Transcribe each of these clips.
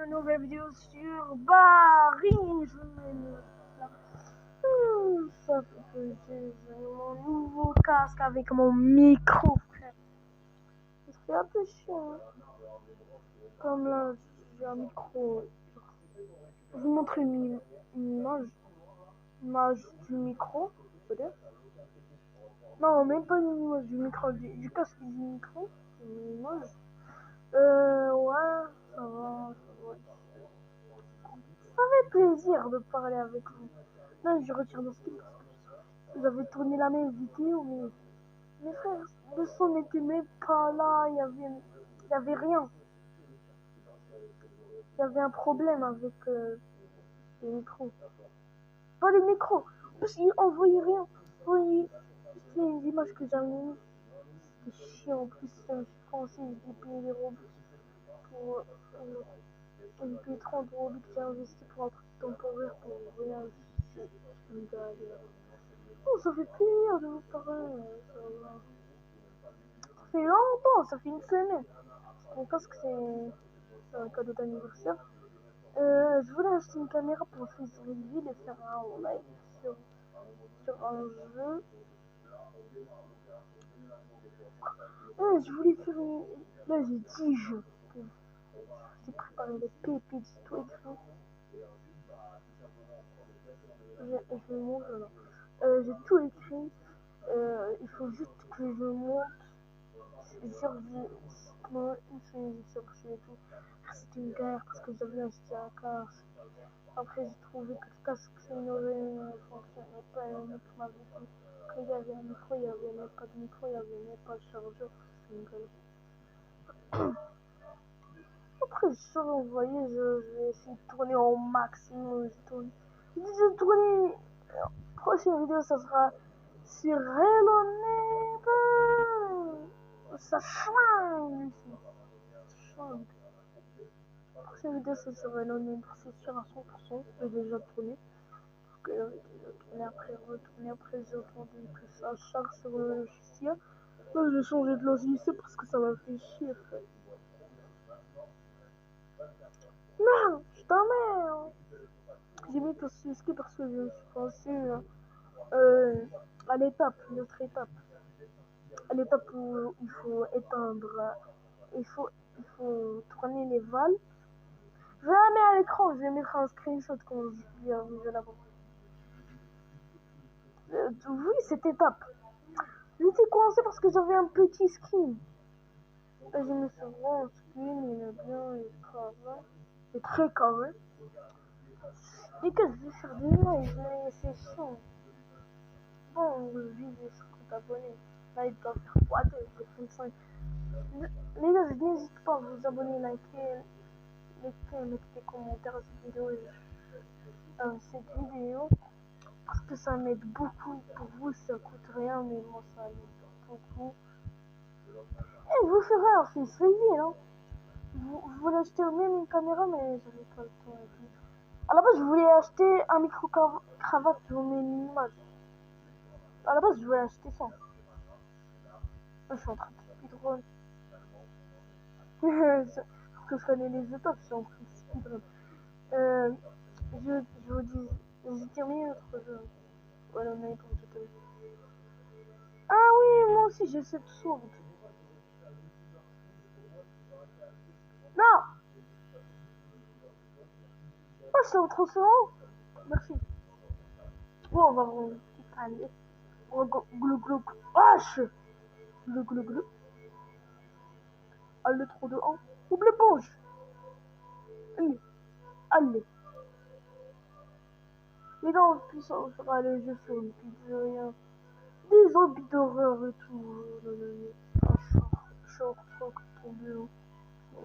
une nouvelle vidéo sur Barry. Ça fait j'ai mon nouveau casque avec mon micro, frère. C'est un peu chiant. Comme là, j'ai un micro. Je vous montre une image du micro, peut-être. Non, même pas une image du micro, du casque du micro. Une image. Ouais, ça va. Ça fait plaisir de parler avec vous. Là, je retire le ski parce que j'avais tourné la même vidéo, mais mes frères, le son n'était même pas là, il y avait rien. Il y avait un problème avec les micros. Pas les micros, parce qu'ils envoyaient rien. Oui, c'est une image que j'avais mis. C'était chiant, en plus, je suis français, j'ai payé les Robux pour une paye 30 Robux que j'ai investi pour un truc temporaire pour rien. C'est une galère. Oh, ça fait plaisir de vous parler. Ça fait longtemps, ça fait une semaine. Mon casque, c'est un cadeau d'anniversaire. Je voulais acheter une caméra pour faire une review et faire un live sur un jeu. Je voulais faire une... Là, j'ai 10 jeux. J'ai préparé les pépites, tout écrit. Je montre là. J'ai tout écrit. Il faut juste que je monte. Pendant une semaine, j'ai cherché et tout. C'était une galère parce que j'avais acheté un casque. Après, j'ai trouvé que le casque ne fonctionnait pas. Le mec m'avait dit qu'il y avait un micro, il n'y avait même pas de micro, il n'y avait même pas de chargeur. C'est une galère. Après, je vous voyez, je vais essayer de tourner au maximum. Je tourne. Prochaine vidéo, ça sera sur Hello Neighbor. Ça schlingue ici. Ça schlingue. Prochaine vidéo, ça sera Hello Neighbor, c'est sûr à 100%. J'ai déjà tourné. Parce que j'avais déjà tourné après, retourné après, j'ai entendu que ça charge sur le logiciel. Là, je vais changer de logiciel parce que ça m'a fait chier, frère. Non, je t'emmerde. J'ai mis tout ce ski parce que je suis pensé à l'étape, notre étape. À l'étape où il faut éteindre, il faut tourner les valves. Je vais la mettre à l'écran, je vais mettre un screenshot quand je vais arriver là-bas. Oui, cette étape. J'étais coincé parce que j'avais un petit skin. Là, je me suis vraiment skin, il est bien, il est carré. Il est très carré. Dès que je vais faire des lives, mais c'est chiant. Bon, le vidéo 50 abonnés. Là, il doit faire quoi de 35. Les gars, n'hésitez pas à vous abonner, liker, mettre des commentaires à cette vidéo. Parce que ça m'aide beaucoup. Pour vous, ça coûte rien, mais moi, ça m'aide beaucoup. Et je vous ferai un fils review, hein. Je voulais acheter même une caméra, mais j'avais pas le temps. À la base, je voulais acheter un micro-cravate pour mes images. À la base, je voulais acheter ça. Là, je suis en train de speedrun. Pour que je connais les étapes, je suis en train de speedrun. Je vous dis, j'ai terminé notre jeu. Voilà, on est pour tout. Ah oui, moi aussi, j'ai cette sourde. Non! Oh, c'est trop souvent. Merci. Bon, on va voir une petite panier. Oh, glou glou. Wesh! Glou glou glou. Allez, trop de 1. Oublie l'éponge. Allez. Allez. Les gars, en plus, on fera le jeu sur une pizzeria. Des zombies d'horreur et tout. Un short tombé.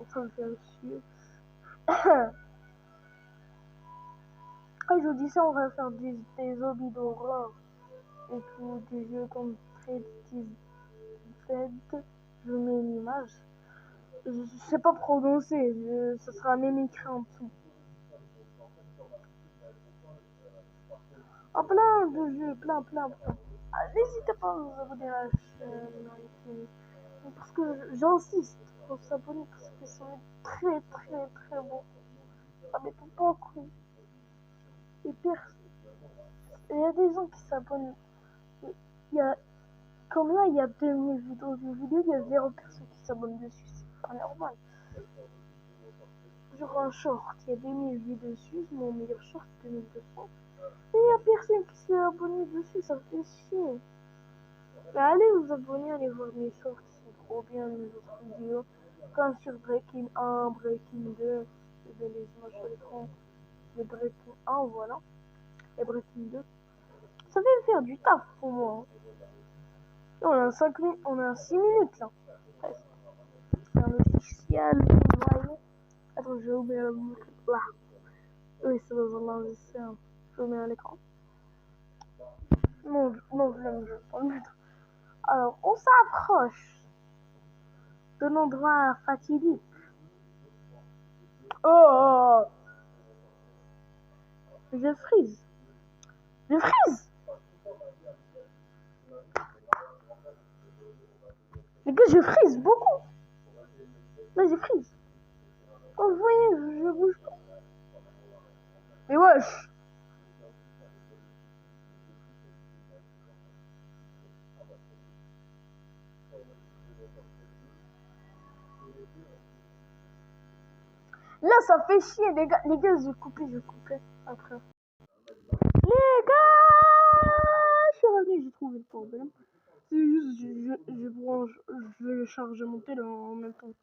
Ça me fait chier. Ah, je vous dis ça, on va faire des zombies d'horreur et tout, des jeux comme Fred Dead. Je mets une image. Je sais pas prononcer, ce sera même écrit en dessous. Ah, plein de jeux, plein. Ah, n'hésitez pas à vous abonner à la chaîne. Parce que j'insiste pour s'abonner parce que c'est très bon. Ça m'étonne pas, quoi. Et pire, il y a des gens qui s'abonnent. Il y a, comme là, il y a 2000 vidéos d'une vidéo, il y a 0 personnes qui s'abonnent dessus. C'est pas normal. Genre un short, il y a 2000 vues dessus, mon meilleur short, 2200. Et il y a personne qui s'est abonné dessus, ça fait chier. Mais allez vous abonner, allez voir mes shorts, ils sont trop bien, mes autres vidéos. Comme sur Breaking 1, Breaking 2, je vais les images sur l'écran. Les Breaking 1, voilà. Et Breaking 2. Ça fait faire du taf pour moi. On a 5 minutes, on a 6 minutes là. Presque. C'est un officiel, vous voyez. Attends, j'ai oublié le mot. Là. Oui, c'est dans un logiciel. Je le mets à l'écran. Non, non, je l'aime, je vais pas le mettre. Alors, on s'approche de l'endroit fatidique. Oh, je frise. Je frise. Les gars, je frise beaucoup. Là, je frise. Oh, vous voyez, je bouge pas. Mais wesh. Là, ça fait chier, les gars. Les gars, je coupais après. Les gars, je suis revenu, j'ai trouvé le problème. C'est juste, je vais charger mon téléphone en même temps.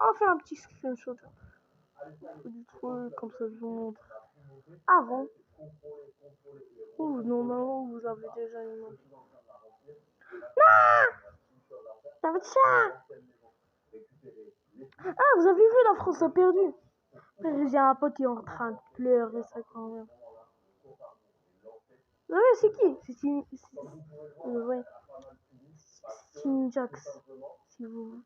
On fait un petit screenshot du truc, comme ça je vous montre. Avant. Ou normalement, vous avez déjà une image. Non, ça va être ça. Ah, vous avez vu, la France a perdu. J'ai un pote qui est en train de pleurer, ça quand même. Vous savez, c'est qui? Ouais. Sinjax. Si vous.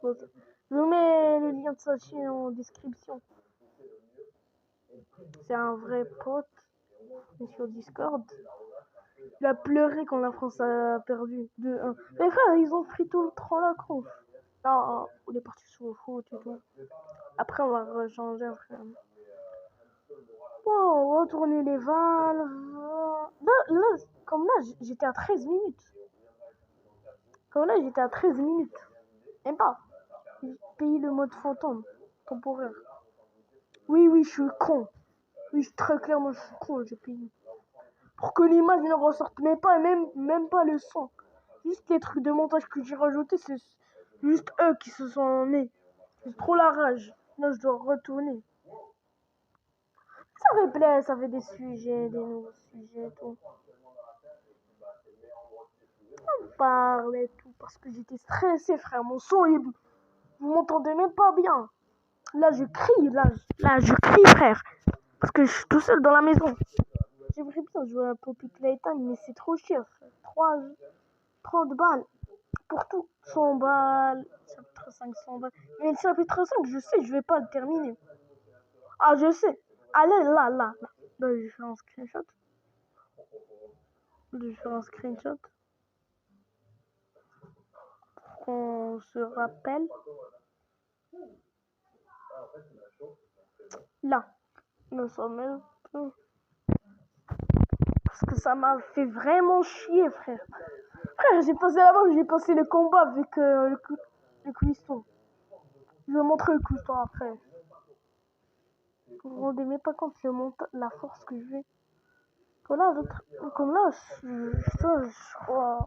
Je vous mets le lien de sa chaîne en description. C'est un vrai pote. Et sur Discord. Il a pleuré quand la France a perdu 2-1. Mais frère, ils ont pris tout le temps la cronche. Non, on est parti sur le foot et tout. Après, on va rechanger, frère. Bon, on va retourner les valves. Là, comme là, j'étais à 13 minutes. Comme là, j'étais à 13 minutes. Même pas. J'ai payé le mode fantôme. Temporaire. Oui, je suis con. Oui, très clairement, je suis con, j'ai payé. Pour que l'image ne ressorte même pas, et même pas le son. Juste les trucs de montage que j'ai rajoutés, c'est juste eux qui se sont mis. C'est trop la rage. Là, je dois retourner. Ça fait plaisir, ça fait des sujets, des nouveaux sujets et tout. On parle et tout, parce que j'étais stressé, frère. Mon son, vous m'entendez même pas bien. Là, je crie, là, je crie, frère. Parce que je suis tout seul dans la maison. J'aimerais bien jouer à Poppy Playtime, mais c'est trop cher. 30 balles. Pour tout. 100 balles. Chapitre 5, 100 balles. Mais le chapitre 5, je sais, je vais pas le terminer. Ah, je sais. Allez, là. Là, je vais faire un screenshot. Pour qu'on se rappelle. Là. Nous sommes un peu. Parce que ça m'a fait vraiment chier, frère. Frère, j'ai passé là-bas, j'ai passé le combat avec le cuistot. Je vais montrer le cuistot après. Vous vous rendez même pas compte la force que je vais. Comme là, je crois.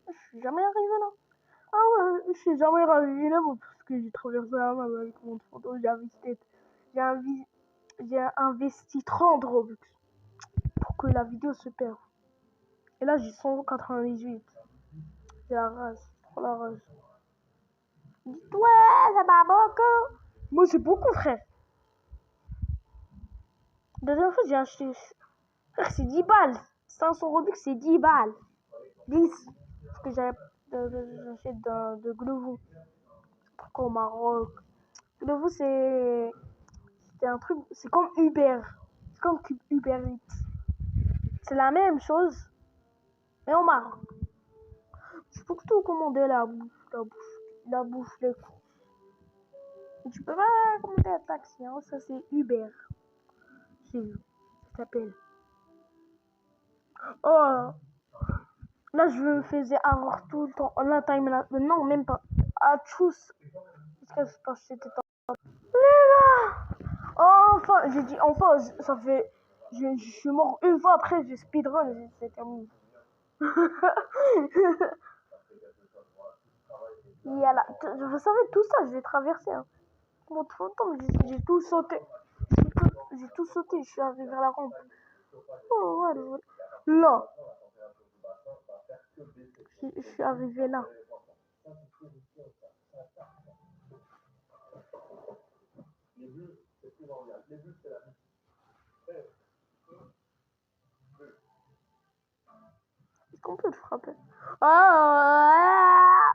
Je suis jamais arrivé là. Ah ouais, je suis jamais arrivé là parce que j'ai traversé la map avec mon photo. J'ai investi 30 Robux pour que la vidéo se perde. Et là, j'ai 198. J'ai la rage. Trop la rage. Dites ouais, ça va beaucoup. Moi, c'est beaucoup, frère. La dernière fois, j'ai acheté. Frère, c'est 10 balles. 500 Robux, c'est 10 balles. 10. Parce que j'achète de Glovo. Au Maroc. Glovo, c'est un truc. C'est comme Uber. C'est comme Uber Eats. C'est la même chose. Mais au Maroc. Je peux tout commander la bouffe, les courses. Tu peux pas commander un taxi, hein. Ça c'est Uber. C'est ça s'appelle. Oh, là je me faisais avoir tout le temps. Là, time là. Non, même pas. À tous. Qu'est-ce que se passe? C'était enfin, j'ai dit enfin, ça fait. Je suis mort une fois après, j'ai speedrun, c'est terminé. Yala. Je savais tout ça, j'ai traversé. Hein. Mon fantôme, j'ai tout sauté. J'ai tout sauté, je suis arrivé vers la rampe. Oh, ouais, là. Je suis arrivé là. Est-ce qu'on peut le frapper? Ah!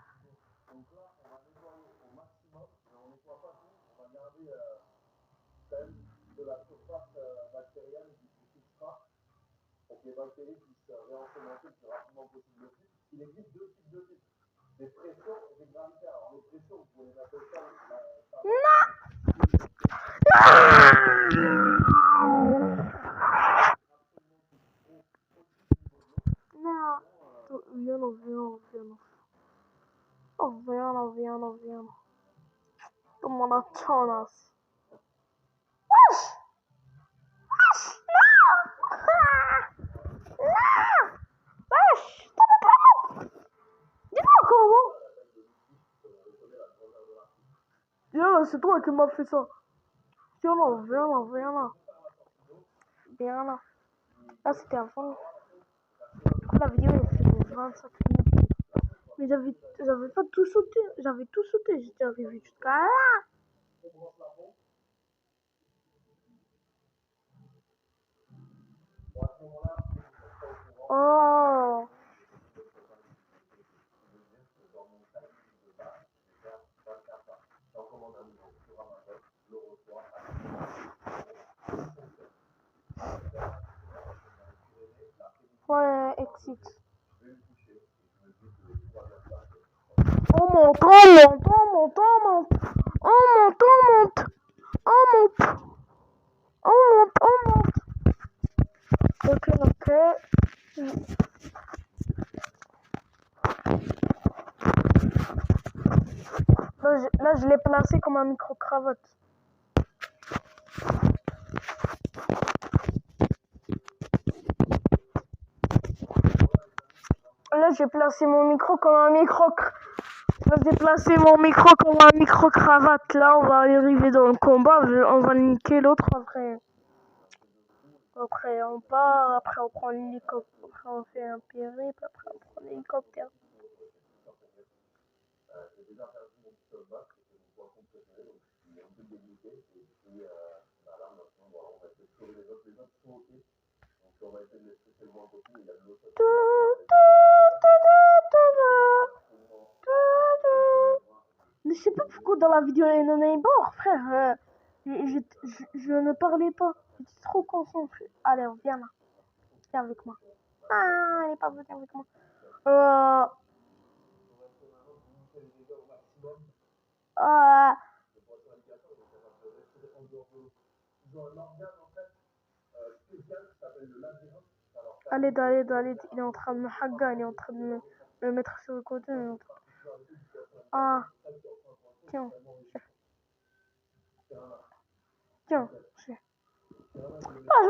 De la surface bactérienne du substrat pour que les bactéries puissent réensemencer le plus rapidement possible le filtre. Il existe deux types de filtres, des pressions et des gravités. Alors les pressions, vous pouvez les appeler ça. Non. Viens. Oh, viens. Toma na chonas. C'est toi qui m'as fait ça. Viens là. Là, c'était avant. La vidéo, elle fait 25 minutes. Mais j'avais pas tout sauté. J'avais tout sauté. J'étais arrivé jusqu'à là. Oh. Ouais, exit. On monte. Ok. Là, je l'ai placé comme un micro-cravate. Là, j'ai placé mon micro comme un Là, j'ai placé mon micro comme un micro-cravate. Là, on va arriver dans le combat. On va niquer l'autre après. Après, on part. Après, on prend l'hélicoptère. Après, on fait un périple. Après, on prend l'hélicoptère. Mais je sais pas pourquoi dans la vidéo il en est mort, frère. Je ne parlais pas. J'étais trop concentré. Allez, viens là. Viens avec moi. Ah, elle est pas venue avec moi. Allez, il est en train de me hagga, il est en train de me mettre sur le côté. Ah, tiens, chef. Ah, je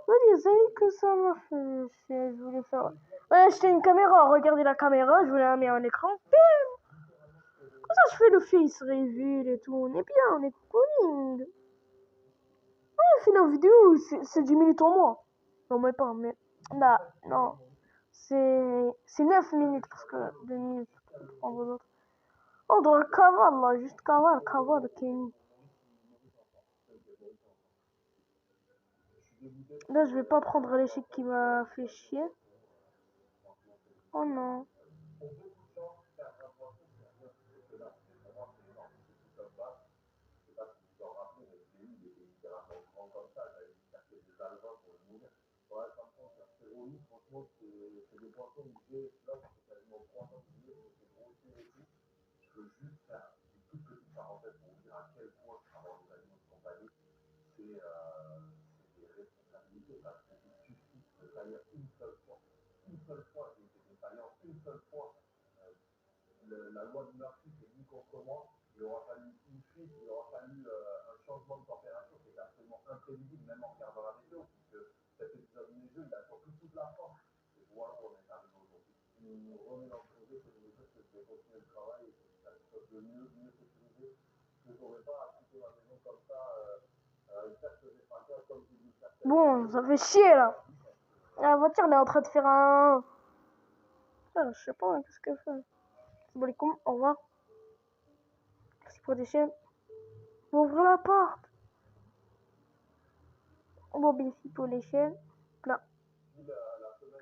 vous disais que ça m'a fait chier, je voulais faire... Ouais, acheter une caméra, regardez la caméra, je voulais la mettre en écran. Bim! Comme ça, je fais le face reveal et tout, on est bien, on est cooling. On fait la vidéo, c'est 10 minutes en moins. Non, mais pas, mais... Là, non. C'est 9 minutes, parce que 2 minutes, on va l'autre. Oh, dans le cavale, là, juste cavale, Kenny. Là, je vais pas prendre l'échec qui m'a fait chier. Oh non. des responsabilités parce qu'il suffit de salir une seule fois, j'ai été défaillant, une seule fois. La loi de Murphy s'est mise contre moi. Il aura fallu une fuite, il aura fallu un changement de température qui est absolument imprévisible, même en regardant la météo, puisque cet épisode neigeux, il a surtout toute la France. Et voilà où on est arrivé aujourd'hui. On remet dans le projet, c'est de me dire que je vais continuer le travail et que c'est quelque chose de mieux sécurisé. Que je n'aurais pas à quitter ma maison comme ça, certes, j'ai pas le comme j'ai dit. Bon, ça fait chier là. La voiture elle est en train de faire un... Ah, je sais pas, qu'est-ce qu'elle fait. C'est bon les cons, au revoir. Merci pour des chaînes. Ouvre la porte. Bon, ici pour les chaînes. Là.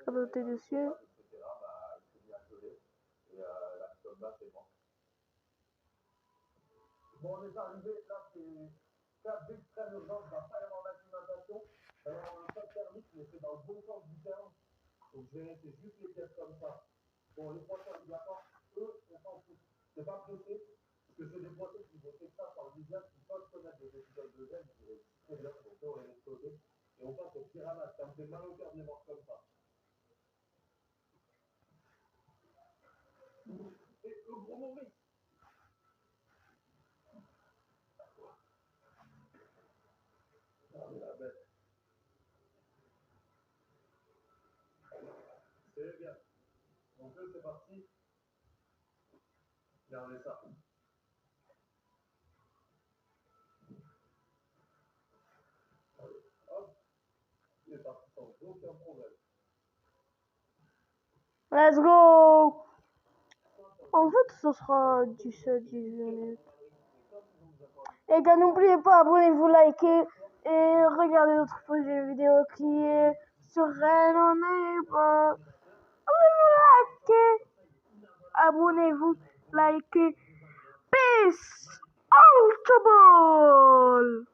Ça va sauter dessus. Bon, on est arrivé, là, c'est cas d'extrême urgence, il va pas y avoir d'acclimatation. Il va y avoir un choc thermique, mais c'est dans le bon sens du terme. Donc, je vais laisser juste les pièces comme ça. Bon, les poissons obligatoires, eux, on s'en fout. C'est pas pressé, parce que c'est des poissons qui vont faire ça par le visage, qui peuvent connaître des épisodes de gêne, qui vont très bien, donc on les laisse sauter. Et on passe au piranha, ça me fait mal au cœur de les voir comme ça. Et le gros Maurice. Ah, mais la bête. C'est bien. Donc, eux, c'est parti. Regardez ça. Hop, il est parti sans aucun problème. Let's go. En fait, ce sera 17-18 minutes. Les gars, n'oubliez pas, abonnez-vous, likez et regardez notre prochaine vidéo qui est sur Ren Neighbor. Abonnez-vous, likez. Peace out, ball.